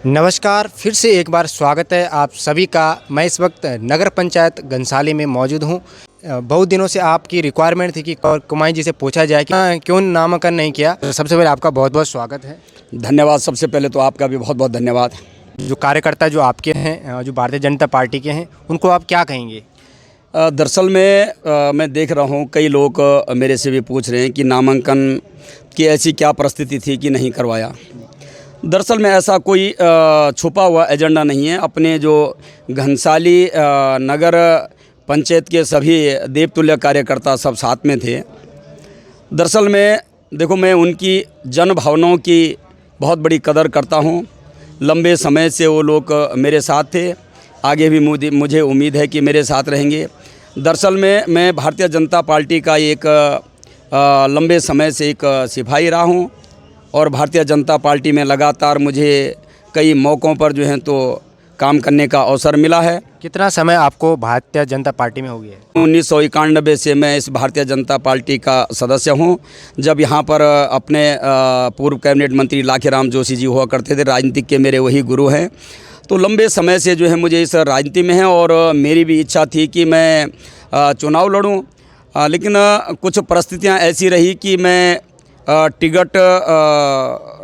नमस्कार, फिर से एक बार स्वागत है आप सभी का। मैं इस वक्त नगर पंचायत घनसाली में मौजूद हूँ। बहुत दिनों से आपकी रिक्वायरमेंट थी कि कुमाई जी से पूछा जाए कि क्यों नामांकन नहीं किया। सबसे पहले आपका बहुत बहुत स्वागत है। धन्यवाद। सबसे पहले तो आपका भी बहुत बहुत धन्यवाद। जो कार्यकर्ता जो आपके हैं, जो भारतीय जनता पार्टी के हैं, उनको आप क्या कहेंगे? दरअसल में मैं देख रहा हूँ कई लोग मेरे से भी पूछ रहे हैं कि नामांकन की ऐसी क्या परिस्थिति थी कि नहीं करवाया। दरअसल में ऐसा कोई छुपा हुआ एजेंडा नहीं है। अपने जो घनसाली नगर पंचायत के सभी देवतुल्य कार्यकर्ता सब साथ में थे। दरअसल में देखो, मैं उनकी जन भावनाओं की बहुत बड़ी कदर करता हूँ। लंबे समय से वो लोग मेरे साथ थे, आगे भी मुझे उम्मीद है कि मेरे साथ रहेंगे। दरअसल में मैं भारतीय जनता पार्टी का एक लंबे समय से एक सिपाही रहा हूँ और भारतीय जनता पार्टी में लगातार मुझे कई मौक़ों पर जो है तो काम करने का अवसर मिला है। कितना समय आपको भारतीय जनता पार्टी में हो गया है? 1991 से मैं इस भारतीय जनता पार्टी का सदस्य हूं। जब यहां पर अपने पूर्व कैबिनेट मंत्री लाखीराम जोशी जी हुआ करते थे, राजनीतिक के मेरे वही गुरु हैं। तो लंबे समय से जो है मुझे इस राजनीति में है और मेरी भी इच्छा थी कि मैं चुनाव लड़ूं, लेकिन कुछ परिस्थितियां ऐसी रही कि मैं टिकट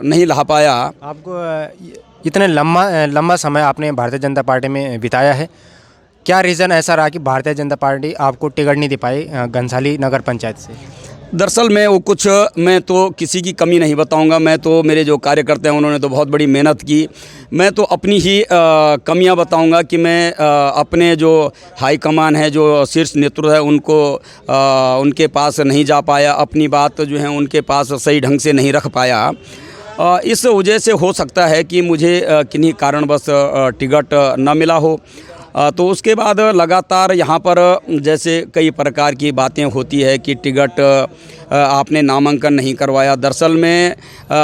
नहीं ला पाया। आपको इतने लंबा समय आपने भारतीय जनता पार्टी में बिताया है, क्या रीज़न ऐसा रहा कि भारतीय जनता पार्टी आपको टिकट नहीं दे पाई घनसाली नगर पंचायत से? दरअसल मैं वो कुछ मैं तो किसी की कमी नहीं बताऊंगा। मैं तो मेरे जो कार्यकर्ता हैं उन्होंने तो बहुत बड़ी मेहनत की। मैं तो अपनी ही कमियां बताऊंगा कि मैं अपने जो हाई कमान है, जो शीर्ष नेतृत्व है, उनको उनके पास नहीं जा पाया। अपनी बात जो है उनके पास सही ढंग से नहीं रख पाया। इस वजह से हो सकता है कि मुझे किन्हीं कारणवश टिकट न मिला हो। तो उसके बाद लगातार यहाँ पर जैसे कई प्रकार की बातें होती है कि टिकट आपने नामांकन नहीं करवाया। दरअसल में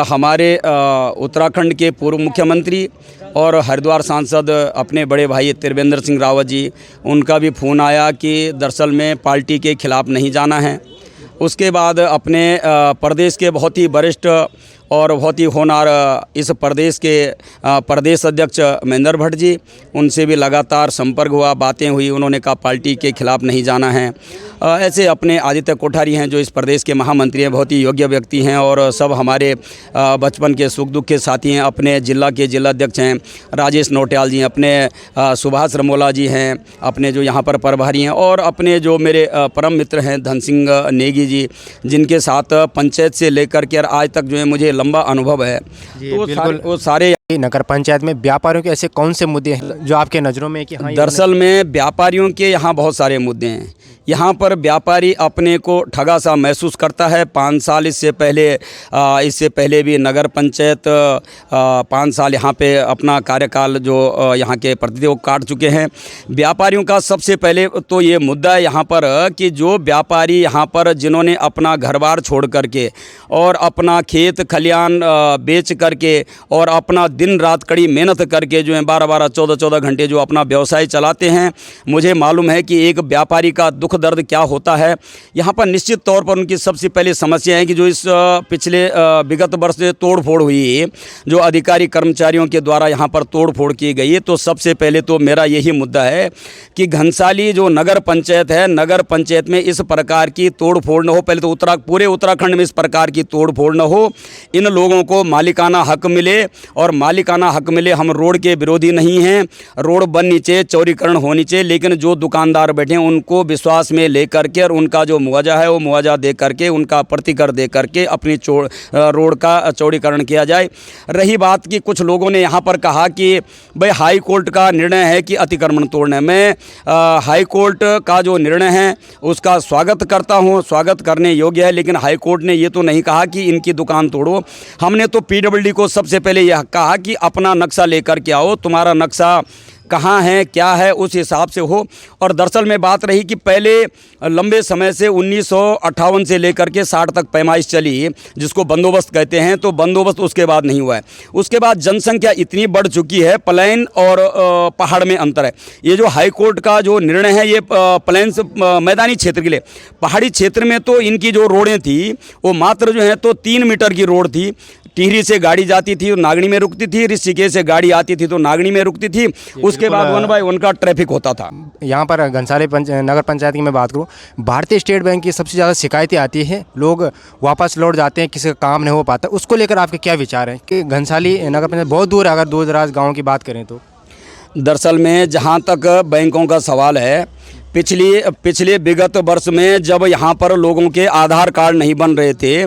हमारे उत्तराखंड के पूर्व मुख्यमंत्री और हरिद्वार सांसद अपने बड़े भाई त्रिवेंद्र सिंह रावत जी, उनका भी फ़ोन आया कि दरअसल में पार्टी के खिलाफ़ नहीं जाना है। उसके बाद अपने प्रदेश के बहुत ही वरिष्ठ और बहुत ही होनहार इस प्रदेश के प्रदेश अध्यक्ष महेंद्र भट्ट जी, उनसे भी लगातार संपर्क हुआ, बातें हुई। उन्होंने कहा पार्टी के खिलाफ़ नहीं जाना है। ऐसे अपने आदित्य कोठारी हैं जो इस प्रदेश के महामंत्री हैं, बहुत ही योग्य व्यक्ति हैं और सब हमारे बचपन के सुख दुख के साथी हैं। अपने जिला के जिलाध्यक्ष हैं राजेश नौटियाल जी, अपने सुभाष रमोला जी हैं, अपने जो यहाँ पर प्रभारी हैं, और अपने जो मेरे परम मित्र हैं धन सिंह नेगी जी, जिनके साथ पंचायत से लेकर के आज तक जो है मुझे लंबा अनुभव है। तो वो सारे नगर पंचायत में व्यापारियों के ऐसे कौन से मुद्दे हैं जो आपके नज़रों में कि हाँ? दरअसल में व्यापारियों के यहाँ बहुत सारे मुद्दे हैं। यहाँ पर व्यापारी अपने को ठगा सा महसूस करता है। 5 साल इससे पहले भी नगर पंचायत 5 साल यहाँ पे अपना कार्यकाल जो यहाँ के प्रतिनिधि वो काट चुके हैं। व्यापारियों का सबसे पहले तो ये मुद्दा है यहाँ पर कि जो व्यापारी यहाँ पर जिन्होंने अपना घर बार छोड़ करके और अपना खेत खलियान बेच करके और अपना दिन रात कड़ी मेहनत करके जो है 12-12 14-14 घंटे जो अपना व्यवसाय चलाते हैं, मुझे मालूम है कि एक व्यापारी का दुख दर्द क्या होता है। यहाँ पर निश्चित तौर पर उनकी सबसे पहले समस्या है कि जो इस पिछले विगत वर्ष से तोड़ फोड़ हुई, जो अधिकारी कर्मचारियों के द्वारा यहाँ पर तोड़ फोड़ की गई है, तो सबसे पहले तो मेरा यही मुद्दा है कि घनसाली जो नगर पंचायत है, नगर पंचायत में इस प्रकार की तोड़ फोड़ न हो। पहले तो पूरे उत्तराखंड में इस प्रकार की तोड़ फोड़ न हो। इन लोगों को मालिकाना हक मिले, और मालिकाना हक मिले। हम रोड के विरोधी नहीं हैं, रोड बननी चाहिए, चौड़ीकरण होनी चाहिए, लेकिन जो दुकानदार बैठे हैं उनको विश्वास में लेकर के और उनका जो मुआवजा है वो मुआवजा दे करके, उनका प्रतिकर दे करके अपनी रोड का चौड़ीकरण किया जाए। रही बात कि कुछ लोगों ने यहाँ पर कहा कि भाई हाई कोर्ट का निर्णय है कि अतिक्रमण तोड़ना है। मैं हाई कोर्ट का जो निर्णय है उसका स्वागत करता हूँ, स्वागत करने योग्य है, लेकिन हाई कोर्ट ने ये तो नहीं कहा कि इनकी दुकान तोड़ो। हमने तो पीडब्ल्यूडी को सबसे पहले यह कहा कि अपना नक्शा लेकर के आओ, तुम्हारा नक्शा कहाँ है क्या है उस हिसाब से हो। और दरअसल में बात रही कि पहले लंबे समय से 1958 से लेकर के 60 तक पैमाइश चली, जिसको बंदोबस्त कहते हैं, तो बंदोबस्त उसके बाद नहीं हुआ है। उसके बाद जनसंख्या इतनी बढ़ चुकी है, प्लेन और पहाड़ में अंतर है। ये जो हाई कोर्ट का जो निर्णय है ये प्लेन मैदानी क्षेत्र के लिए, पहाड़ी क्षेत्र में तो इनकी जो रोडें थी वो मात्र जो है तो 3 मीटर की रोड थी। टिहरी से गाड़ी जाती थी और नागनी में रुकती थी, ऋषिकेश से गाड़ी आती थी तो नागनी में रुकती थी, उसके बाद 1 बाय 1 का ट्रैफिक होता था। यहाँ पर घनसाली नगर पंचायत की मैं बात करूँ, भारतीय स्टेट बैंक की सबसे ज़्यादा शिकायतें आती हैं, लोग वापस लौट जाते हैं, किसी का काम नहीं हो पाता, उसको लेकर आपके क्या विचार हैं कि घनसाली नगर पंचायत बहुत दूर है, अगर दूर दराज गाँव की बात करें तो? दरअसल में जहाँ तक बैंकों का सवाल है, पिछले विगत वर्ष में जब यहाँ पर लोगों के आधार कार्ड नहीं बन रहे थे,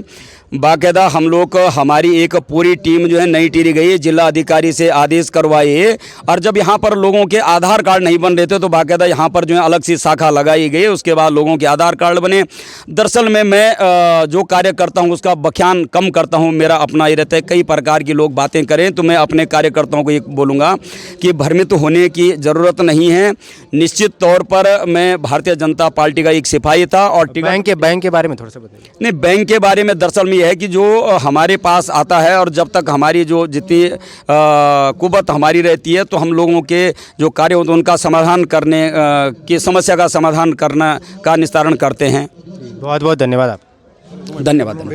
बाकायदा हम लोग हमारी एक पूरी टीम जो है नई टिहरी गई, जिला अधिकारी से आदेश करवाए, और जब यहाँ पर लोगों के आधार कार्ड नहीं बन रहे थे तो बाकायदा यहाँ पर जो है अलग सी शाखा लगाई गई, उसके बाद लोगों के आधार कार्ड बने। दरअसल में मैं जो कार्य करता हूँ उसका बख्यान कम करता हूँ, मेरा अपना ही रहता है। कई प्रकार की लोग बातें करें तो मैं अपने कार्यकर्ताओं को ये बोलूँगा कि भ्रमित होने की ज़रूरत नहीं है। निश्चित तौर पर मैं भारतीय जनता पार्टी का एक सिपाही था। और बैंक के बारे में थोड़ा सा बताइए। नहीं, बैंक के बारे में दरअसल में यह है कि जो हमारे पास आता है और जब तक हमारी जो जितनी कुवत हमारी रहती है तो हम लोगों के जो कार्य होते हैं उनका समाधान करने की समस्या का समाधान करना का निस्तारण करते हैं। बहुत बहुत धन्यवाद आप। धन्यवाद।